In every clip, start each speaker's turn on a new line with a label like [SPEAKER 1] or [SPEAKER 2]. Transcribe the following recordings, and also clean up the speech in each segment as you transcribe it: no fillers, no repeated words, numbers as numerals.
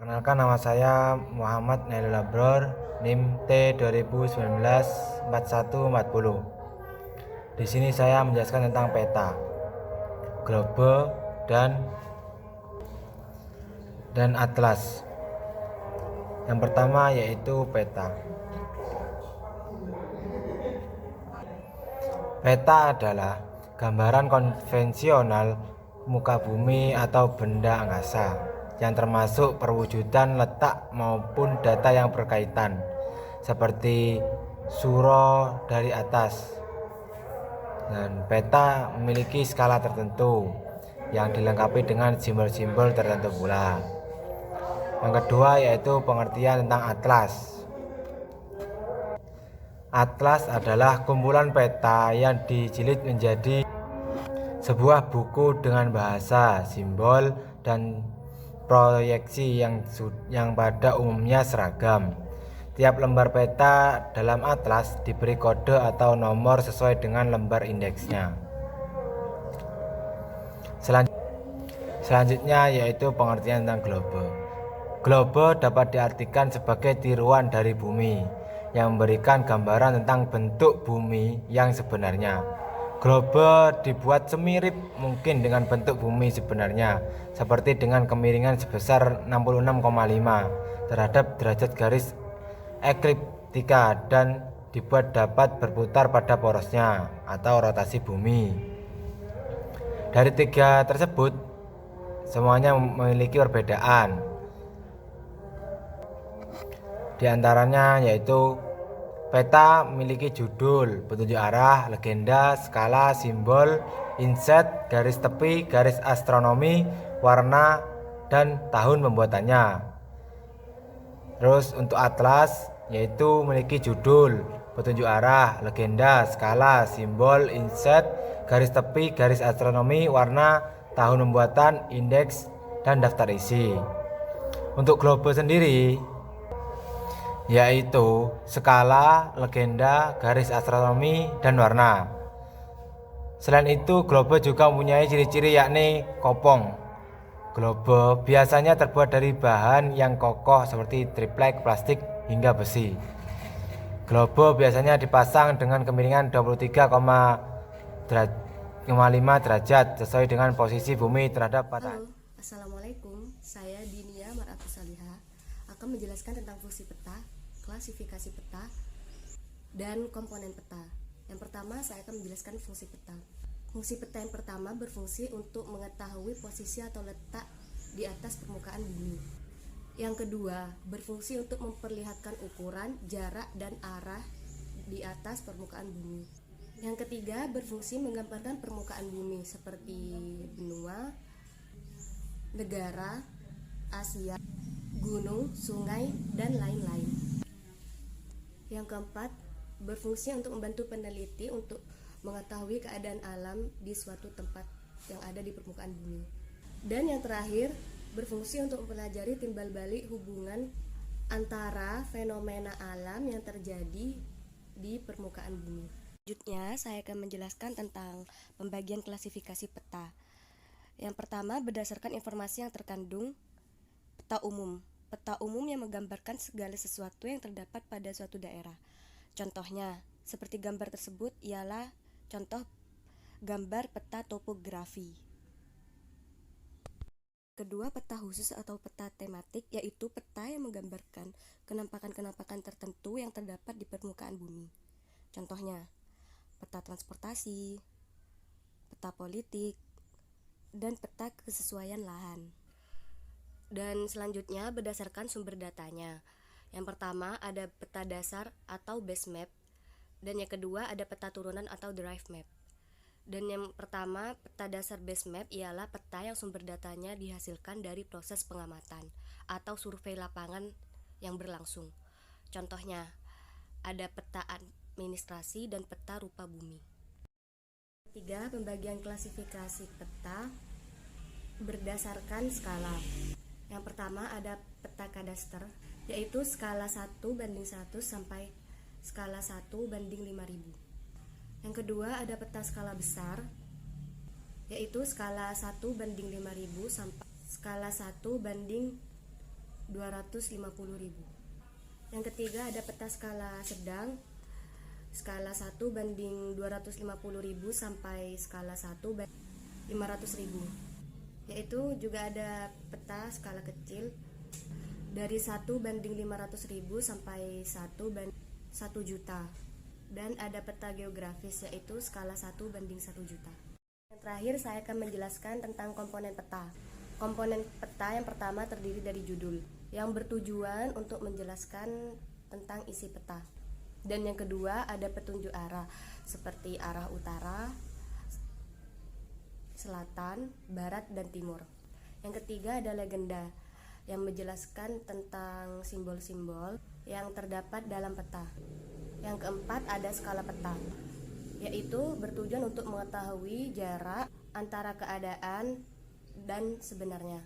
[SPEAKER 1] Perkenalkan, nama saya Muhammad Nailul Abror, NIM T 2019 4140. Di sini saya menjelaskan tentang peta, globe, dan atlas. Yang pertama yaitu peta. Peta adalah gambaran konvensional muka bumi atau benda angkasa yang termasuk perwujudan letak maupun data yang berkaitan, seperti suro dari atas. Dan peta memiliki skala tertentu yang dilengkapi dengan simbol-simbol tertentu pula. Yang kedua yaitu pengertian tentang atlas. Atlas adalah kumpulan peta yang dijilid menjadi sebuah buku dengan bahasa, simbol, dan proyeksi yang pada umumnya seragam. Tiap lembar peta dalam atlas diberi kode atau nomor sesuai dengan lembar indeksnya. Selanjutnya yaitu pengertian tentang globe. Globe dapat diartikan sebagai tiruan dari bumi yang memberikan gambaran tentang bentuk bumi yang sebenarnya. Globe dibuat semirip mungkin dengan bentuk bumi sebenarnya, seperti dengan kemiringan sebesar 66,5 terhadap derajat garis ekliptika, dan dibuat dapat berputar pada porosnya atau rotasi bumi. Dari tiga tersebut, semuanya memiliki perbedaan. Di antaranya yaitu peta memiliki judul, petunjuk arah, legenda, skala, simbol, inset, garis tepi, garis astronomi, warna, dan tahun pembuatannya. Terus untuk atlas yaitu memiliki judul, petunjuk arah, legenda, skala, simbol, inset, garis tepi, garis astronomi, warna, tahun pembuatan, indeks, dan daftar isi. Untuk globe sendiri yaitu skala, legenda, garis astronomi, dan warna. Selain itu, globe juga mempunyai ciri-ciri yakni kopong. Globe biasanya terbuat dari bahan yang kokoh seperti triplek, plastik, hingga besi. Globe biasanya dipasang dengan kemiringan 23,5 derajat sesuai dengan posisi bumi terhadap matahari.
[SPEAKER 2] Halo, Assalamualaikum. Saya Dinia Maratus Salihah akan menjelaskan tentang fungsi peta, klasifikasi peta, dan komponen peta. Yang pertama, saya akan menjelaskan fungsi peta. Fungsi peta yang pertama berfungsi untuk mengetahui posisi atau letak di atas permukaan bumi. Yang kedua, berfungsi untuk memperlihatkan ukuran, jarak, dan arah di atas permukaan bumi. Yang ketiga, berfungsi menggambarkan permukaan bumi seperti benua, negara, Asia, gunung, sungai, dan lain-lain. Yang keempat, berfungsi untuk membantu peneliti untuk mengetahui keadaan alam di suatu tempat yang ada di permukaan bumi. Dan yang terakhir, berfungsi untuk mempelajari timbal balik hubungan antara fenomena alam yang terjadi di permukaan bumi. Selanjutnya, saya akan menjelaskan tentang pembagian klasifikasi peta. Yang pertama, berdasarkan informasi yang terkandung peta umum. Peta umum yang menggambarkan segala sesuatu yang terdapat pada suatu daerah. Contohnya, seperti gambar tersebut ialah contoh gambar peta topografi. Kedua, peta khusus atau peta tematik, yaitu peta yang menggambarkan kenampakan-kenampakan tertentu yang terdapat di permukaan bumi. Contohnya, peta transportasi, peta politik, dan peta kesesuaian lahan. Dan selanjutnya berdasarkan sumber datanya. Yang pertama ada peta dasar atau base map, dan yang kedua ada peta turunan atau drive map. Dan yang pertama, peta dasar base map ialah peta yang sumber datanya dihasilkan dari proses pengamatan atau survei lapangan yang berlangsung. Contohnya, ada peta administrasi dan peta rupa bumi. Ketiga, pembagian klasifikasi peta berdasarkan skala. Yang pertama ada peta kadaster, yaitu skala 1:100 sampai skala 1:5000. Yang kedua ada peta skala besar, yaitu skala 1:5000 sampai skala 1:10 250.000. Yang ketiga ada peta skala sedang, skala 1 banding 250.000 sampai skala 1 banding 500.000. Yaitu juga ada peta skala kecil dari 1 banding 500.000 sampai 1 banding 1 juta. Dan ada peta geografis yaitu skala 1 banding 1 juta. Yang terakhir saya akan menjelaskan tentang komponen peta. Komponen peta yang pertama terdiri dari judul yang bertujuan untuk menjelaskan tentang isi peta. Dan yang kedua ada petunjuk arah seperti arah utara, selatan, barat, dan timur. Yang ketiga ada legenda yang menjelaskan tentang simbol-simbol yang terdapat dalam peta. Yang keempat ada skala peta, yaitu bertujuan untuk mengetahui jarak antara keadaan dan sebenarnya.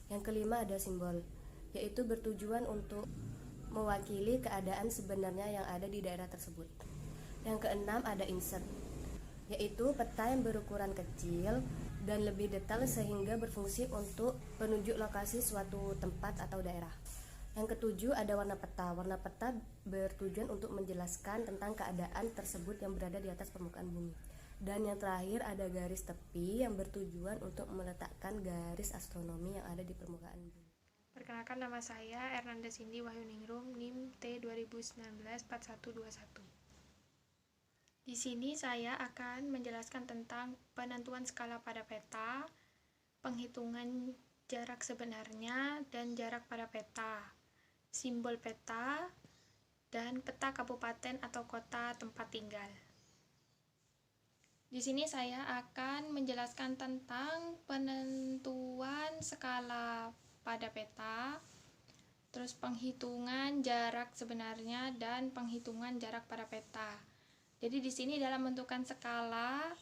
[SPEAKER 2] Yang kelima ada simbol, yaitu bertujuan untuk mewakili keadaan sebenarnya yang ada di daerah tersebut. Yang keenam ada insert, yaitu peta yang berukuran kecil dan lebih detail sehingga berfungsi untuk penunjuk lokasi suatu tempat atau daerah. Yang ketujuh ada warna peta. Warna peta bertujuan untuk menjelaskan tentang keadaan tersebut yang berada di atas permukaan bumi. Dan yang terakhir ada garis tepi yang bertujuan untuk meletakkan garis astronomi yang ada di permukaan bumi.
[SPEAKER 3] Perkenalkan, nama saya Ernanda Cindy Wahyuningrum, NIM T20194121. Di sini saya akan menjelaskan tentang penentuan skala pada peta, penghitungan jarak sebenarnya dan jarak pada peta, simbol peta, dan peta kabupaten atau kota tempat tinggal. Di sini saya akan menjelaskan tentang penentuan skala pada peta, terus penghitungan jarak sebenarnya dan penghitungan jarak pada peta. Jadi di sini dalam menentukan skala,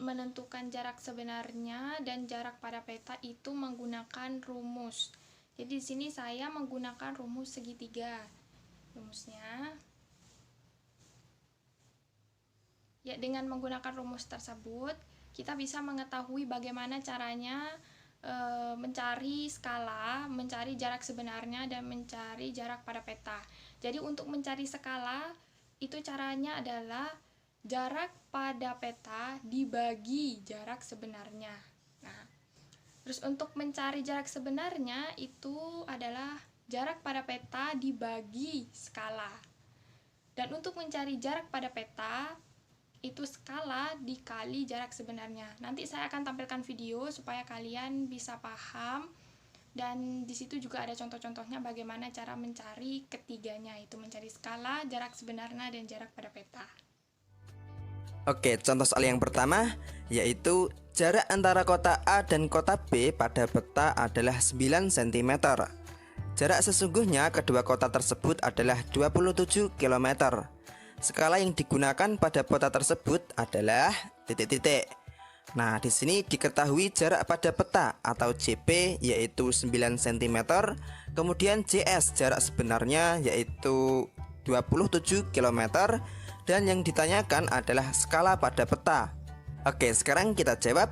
[SPEAKER 3] menentukan jarak sebenarnya dan jarak pada peta itu menggunakan rumus. Jadi di sini saya menggunakan rumus segitiga. Rumusnya ya, dengan menggunakan rumus tersebut kita bisa mengetahui bagaimana caranya mencari skala, mencari jarak sebenarnya, dan mencari jarak pada peta. Jadi untuk mencari skala itu caranya adalah jarak pada peta dibagi jarak sebenarnya. Nah, terus untuk mencari jarak sebenarnya itu adalah jarak pada peta dibagi skala. Dan untuk mencari jarak pada peta itu skala dikali jarak sebenarnya. Nanti saya akan tampilkan video supaya kalian bisa paham, dan di situ juga ada contoh-contohnya bagaimana cara mencari ketiganya, itu mencari skala, jarak sebenarnya, dan jarak pada peta.
[SPEAKER 4] Oke, contoh soal yang pertama yaitu jarak antara kota A dan kota B pada peta adalah 9 cm. Jarak sesungguhnya kedua kota tersebut adalah 27 km. Skala yang digunakan pada peta tersebut adalah titik-titik. Nah, di sini diketahui jarak pada peta atau JP yaitu 9 cm. Kemudian JS jarak sebenarnya yaitu 27 km. Dan yang ditanyakan adalah skala pada peta. Oke, sekarang kita jawab.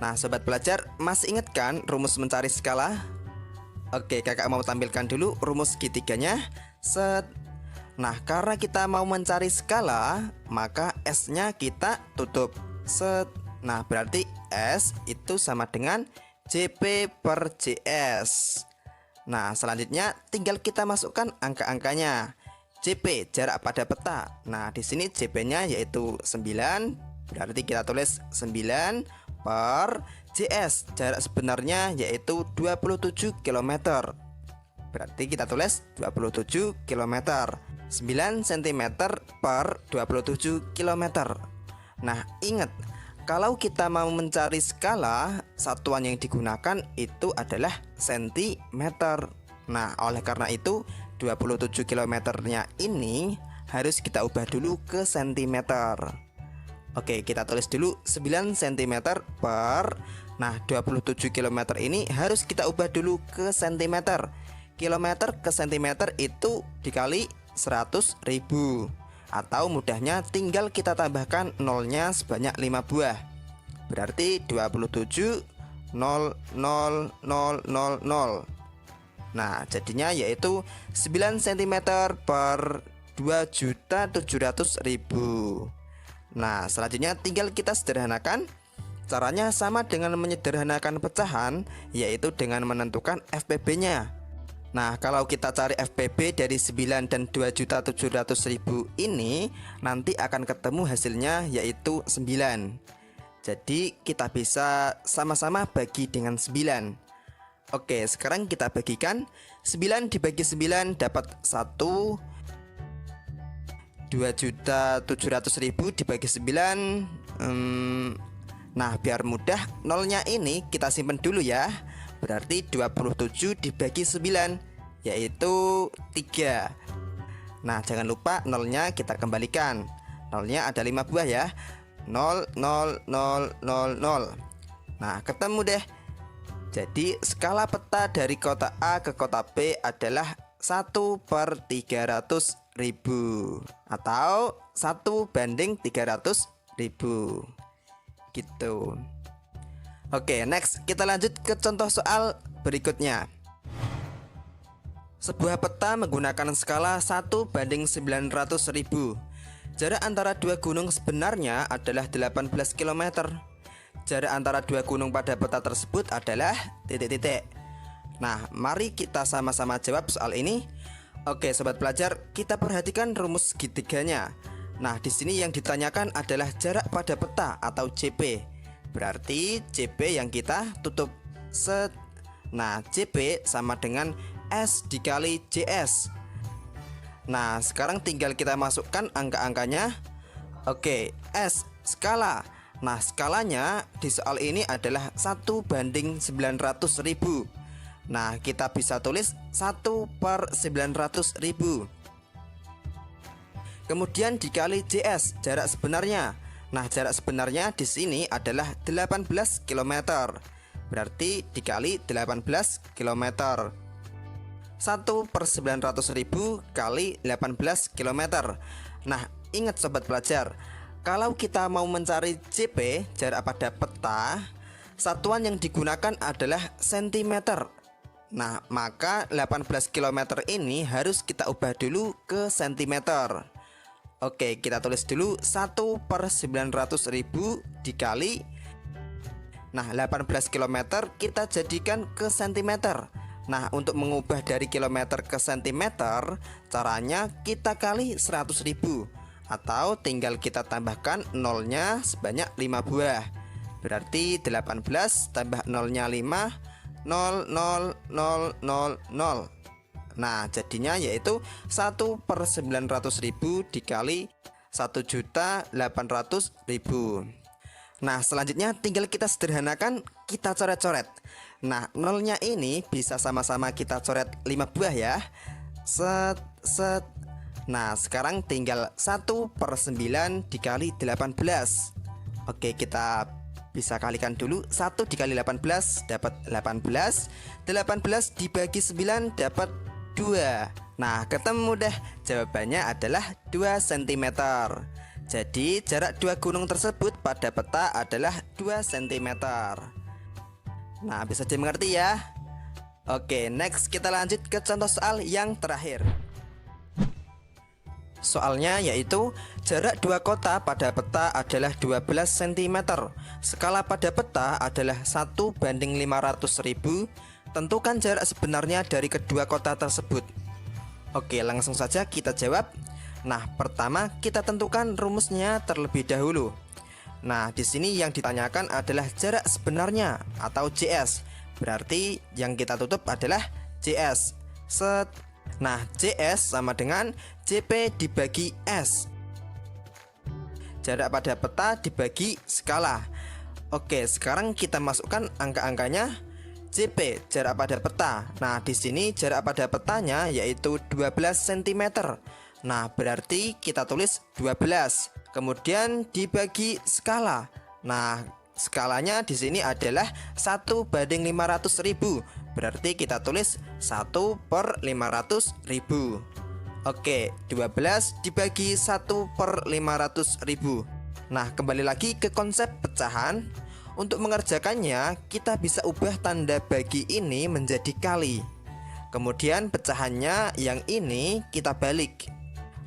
[SPEAKER 4] Nah, sobat belajar, masih ingat kan rumus mencari skala? Oke, kakak mau tampilkan dulu rumus segitiganya. Set. Nah, karena kita mau mencari skala, maka S-nya kita tutup. Set. Nah, berarti S itu sama dengan JP per JS. Nah, selanjutnya tinggal kita masukkan angka-angkanya. JP jarak pada peta. Nah, di sini JP-nya yaitu 9. Berarti kita tulis 9 per JS jarak sebenarnya yaitu 27 km. Berarti kita tulis 27 km. 9 cm per 27 km. Nah, ingat, kalau kita mau mencari skala, satuan yang digunakan itu adalah cm. Nah, oleh karena itu 27 km-nya ini harus kita ubah dulu ke cm. Oke, kita tulis dulu 9 cm per. Nah, 27 km ini harus kita ubah dulu ke cm. Kilometer ke cm itu dikali 100.000. Atau mudahnya tinggal kita tambahkan nolnya sebanyak 5 buah. Berarti 27 0 0 0 0 0. Nah, jadinya yaitu 9 cm per 2.700.000. Nah, selanjutnya tinggal kita sederhanakan. Caranya sama dengan menyederhanakan pecahan, yaitu dengan menentukan FPB-nya. Nah, kalau kita cari FPB dari 9 dan 2.700.000 ini, nanti akan ketemu hasilnya yaitu 9. Jadi kita bisa sama-sama bagi dengan 9. Oke, sekarang kita bagikan. 9 dibagi 9 dapat 1. 2.700.000 dibagi 9. Nah, biar mudah, nolnya ini kita simpan dulu ya. Berarti 27 dibagi 9, yaitu 3. Nah, jangan lupa nolnya kita kembalikan. Nolnya ada 5 buah ya. 0, 0, 0, 0, 0. Nah, ketemu deh. Jadi skala peta dari kota A ke kota B adalah 1/300.000 atau 1/300.000 gitu. Oke, next kita lanjut ke contoh soal berikutnya. Sebuah peta menggunakan skala 1/900.000. Jarak antara dua gunung sebenarnya adalah 18 km. Jarak antara dua gunung pada peta tersebut adalah titik-titik. Nah, mari kita sama-sama jawab soal ini. Oke, sobat pelajar, kita perhatikan rumus segitiganya. Nah, di sini yang ditanyakan adalah jarak pada peta atau JP. Berarti JP yang kita tutup set. Nah, JP sama dengan S dikali JS. Nah, sekarang tinggal kita masukkan angka-angkanya. Oke, S skala. Nah, skalanya di soal ini adalah 1/900.000. Nah, kita bisa tulis 1/900.000. Kemudian dikali JS, jarak sebenarnya. Nah, jarak sebenarnya di sini adalah 18 km. Berarti dikali 18 km. 1/900.000 kali 18 km. Nah, ingat sobat pelajar, kalau kita mau mencari JP, jarak pada peta, satuan yang digunakan adalah cm. Nah, maka 18 km ini harus kita ubah dulu ke cm. Oke, kita tulis dulu 1/900.000 dikali. Nah, 18 km kita jadikan ke cm. Nah, untuk mengubah dari kilometer ke cm, caranya kita kali 100.000. Atau tinggal kita tambahkan nolnya sebanyak 5 buah. Berarti 18 tambah nolnya 5, 0, 0, 0, 0, 0. Nah, jadinya yaitu 1/900.000 dikali 1.800.000. Nah, selanjutnya tinggal kita sederhanakan, kita coret-coret. Nah, nolnya ini bisa sama-sama kita coret 5 buah ya. Set, set. Nah, sekarang tinggal 1/9 dikali 18. Oke, kita bisa kalikan dulu. 1 dikali 18 dapat 18. 18 dibagi 9 dapat 2. Nah, ketemu deh. Jawabannya adalah 2 cm. Jadi jarak dua gunung tersebut pada peta adalah 2 cm. Nah, bisa dimengerti ya. Oke, next kita lanjut ke contoh soal yang terakhir. Soalnya yaitu jarak dua kota pada peta adalah 12 cm. Skala pada peta adalah 1/500.000. Tentukan jarak sebenarnya dari kedua kota tersebut. Oke, langsung saja kita jawab. Nah, pertama kita tentukan rumusnya terlebih dahulu. Nah, di sini yang ditanyakan adalah jarak sebenarnya atau JS. Berarti yang kita tutup adalah JS. Set. Nah, JS sama dengan JP dibagi S. Jarak pada peta dibagi skala. Oke, sekarang kita masukkan angka-angkanya. JP jarak pada peta. Nah, di sini jarak pada petanya yaitu 12 cm. Nah, berarti kita tulis 12. Kemudian dibagi skala. Nah, skalanya di sini adalah 1/500.000. Berarti kita tulis 1/500.000. Oke, 12 dibagi 1/500.000. Nah, kembali lagi ke konsep pecahan. Untuk mengerjakannya, kita bisa ubah tanda bagi ini menjadi kali. Kemudian pecahannya yang ini kita balik.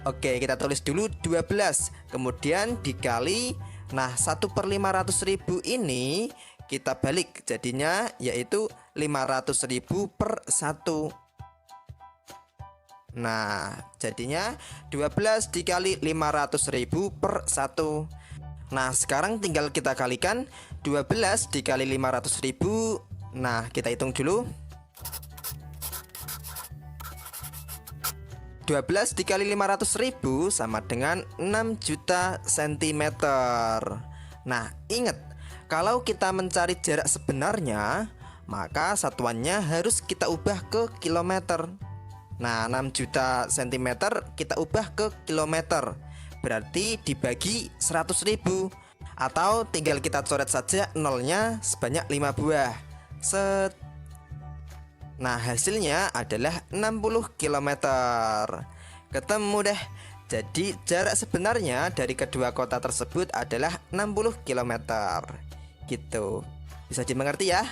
[SPEAKER 4] Oke, kita tulis dulu 12. Kemudian dikali. Nah, 1/500.000 ini kita balik. Jadinya yaitu 500.000 per 1. Nah, jadinya 12 dikali 500.000 per 1. Nah, sekarang tinggal kita kalikan 12 dikali 500.000. Nah, kita hitung dulu. 12 dikali 500.000 sama dengan 6 juta cm. Nah, ingat, kalau kita mencari jarak sebenarnya, maka satuannya harus kita ubah ke kilometer. Nah, 6 juta cm kita ubah ke kilometer. Berarti dibagi 100.000. Atau tinggal kita coret saja nolnya sebanyak 5 buah. Set. Nah, hasilnya adalah 60 km. Ketemu deh. Jadi jarak sebenarnya dari kedua kota tersebut adalah 60 km. Gitu. Bisa dimengerti ya?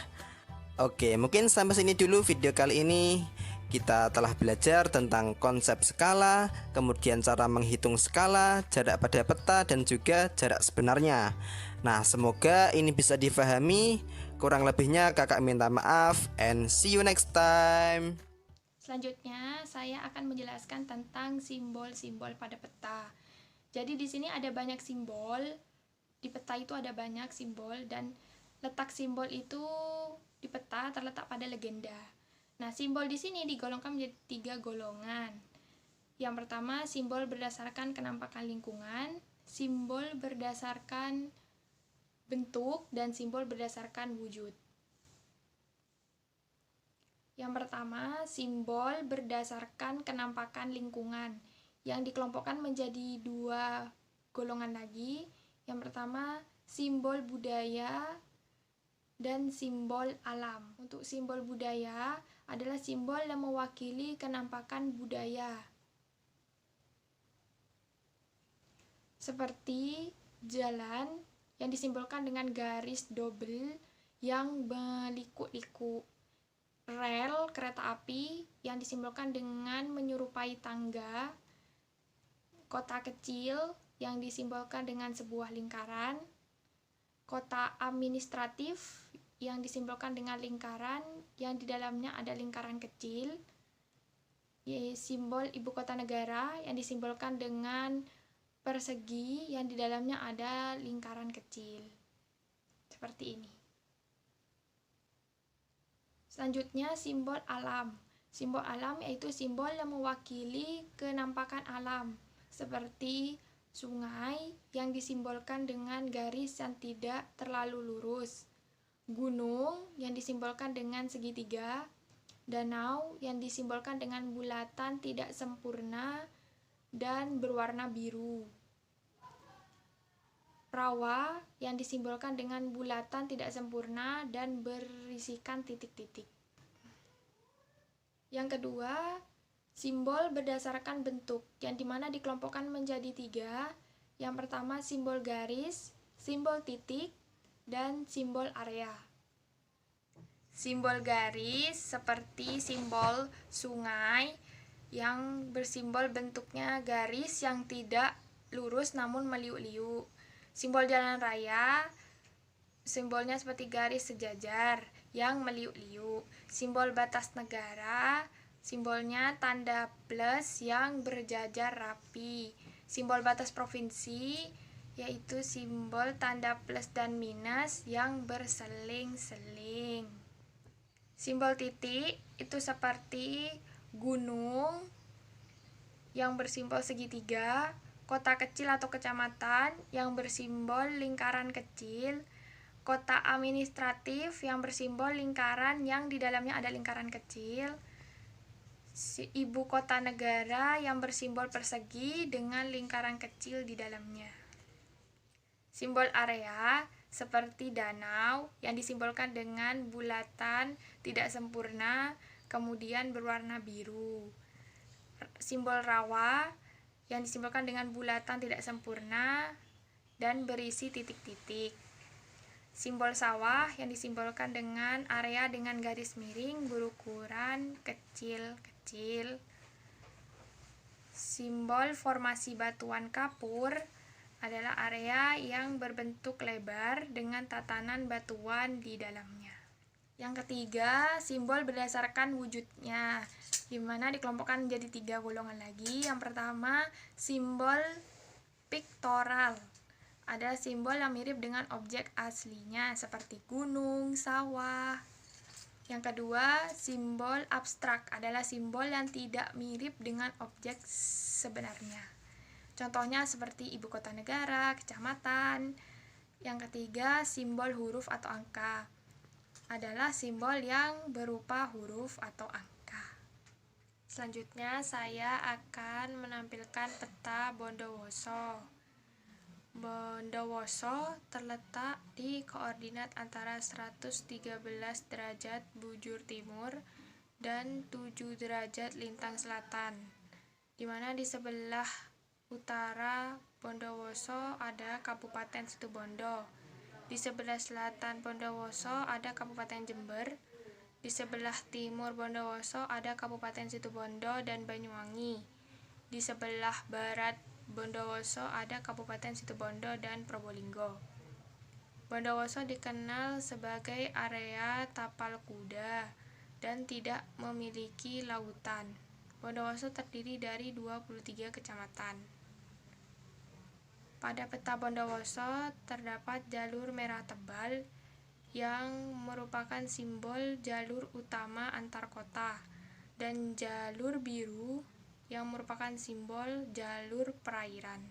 [SPEAKER 4] Oke, mungkin sampai sini dulu video kali ini. Kita telah belajar tentang konsep skala, kemudian cara menghitung skala, jarak pada peta, dan juga jarak sebenarnya. Nah, semoga ini bisa difahami. Kurang lebihnya kakak minta maaf, and see you next time.
[SPEAKER 3] Selanjutnya, saya akan menjelaskan tentang simbol-simbol pada peta. Jadi di sini ada banyak simbol. Di peta itu ada banyak simbol dan letak simbol itu di peta terletak pada legenda. Nah, simbol di sini digolongkan menjadi 3 golongan. Yang pertama, simbol berdasarkan kenampakan lingkungan, simbol berdasarkan bentuk, dan simbol berdasarkan wujud. Yang pertama, simbol berdasarkan kenampakan lingkungan yang dikelompokkan menjadi 2 golongan lagi. Yang pertama, simbol budaya dan simbol alam. Untuk simbol budaya adalah simbol yang mewakili kenampakan budaya. Seperti jalan yang disimbolkan dengan garis double yang meliku-liku. Rel kereta api yang disimbolkan dengan menyerupai tangga. Kota kecil yang disimbolkan dengan sebuah lingkaran. Kota administratif yang disimbolkan dengan lingkaran yang di dalamnya ada lingkaran kecil. Simbol ibu kota negara yang disimbolkan dengan persegi yang di dalamnya ada lingkaran kecil. Seperti ini. Selanjutnya, simbol alam. Simbol alam yaitu simbol yang mewakili kenampakan alam, seperti sungai yang disimbolkan dengan garis yang tidak terlalu lurus, gunung yang disimbolkan dengan segitiga, danau yang disimbolkan dengan bulatan tidak sempurna dan berwarna biru, rawa yang disimbolkan dengan bulatan tidak sempurna dan berisikan titik-titik. Yang kedua, simbol berdasarkan bentuk, yang dimana dikelompokkan menjadi 3. Yang pertama, simbol garis, simbol titik, dan simbol area. Simbol garis seperti simbol sungai yang bersimbol bentuknya garis yang tidak lurus namun meliuk-liuk. Simbol jalan raya, simbolnya seperti garis sejajar yang meliuk-liuk. Simbol batas negara, simbolnya tanda plus yang berjajar rapi. Simbol batas provinsi, yaitu simbol tanda plus dan minus yang berseling-seling. Simbol titik itu seperti gunung yang bersimbol segitiga, kota kecil atau kecamatan yang bersimbol lingkaran kecil, kota administratif yang bersimbol lingkaran yang di dalamnya ada lingkaran kecil, ibu kota negara yang bersimbol persegi dengan lingkaran kecil di dalamnya. Simbol area seperti danau yang disimbolkan dengan bulatan tidak sempurna kemudian berwarna biru. Simbol rawa yang disimbolkan dengan bulatan tidak sempurna dan berisi titik-titik. Simbol sawah yang disimbolkan dengan area dengan garis miring berukuran kecil-kecil. Simbol formasi batuan kapur adalah area yang berbentuk lebar dengan tatanan batuan di dalamnya. Yang ketiga, simbol berdasarkan wujudnya, di mana dikelompokkan menjadi 3 golongan lagi. Yang pertama, simbol piktoral. Ada simbol yang mirip dengan objek aslinya seperti gunung, sawah. Yang kedua, simbol abstrak adalah simbol yang tidak mirip dengan objek sebenarnya. Contohnya seperti ibu kota negara, kecamatan. Yang ketiga, simbol huruf atau angka adalah simbol yang berupa huruf atau angka. Selanjutnya, saya akan menampilkan peta Bondowoso. Bondowoso terletak di koordinat antara 113 derajat bujur timur dan 7 derajat lintang selatan, di mana di sebelah utara Bondowoso ada Kabupaten Situbondo, di sebelah selatan Bondowoso ada Kabupaten Jember, di sebelah timur Bondowoso ada Kabupaten Situbondo dan Banyuwangi, di sebelah barat Bondowoso ada Kabupaten Situbondo dan Probolinggo. Bondowoso dikenal sebagai area tapal kuda dan tidak memiliki lautan. Bondowoso terdiri dari 23 kecamatan. Pada peta Bondowoso terdapat jalur merah tebal yang merupakan simbol jalur utama antar kota dan jalur biru yang merupakan simbol jalur perairan.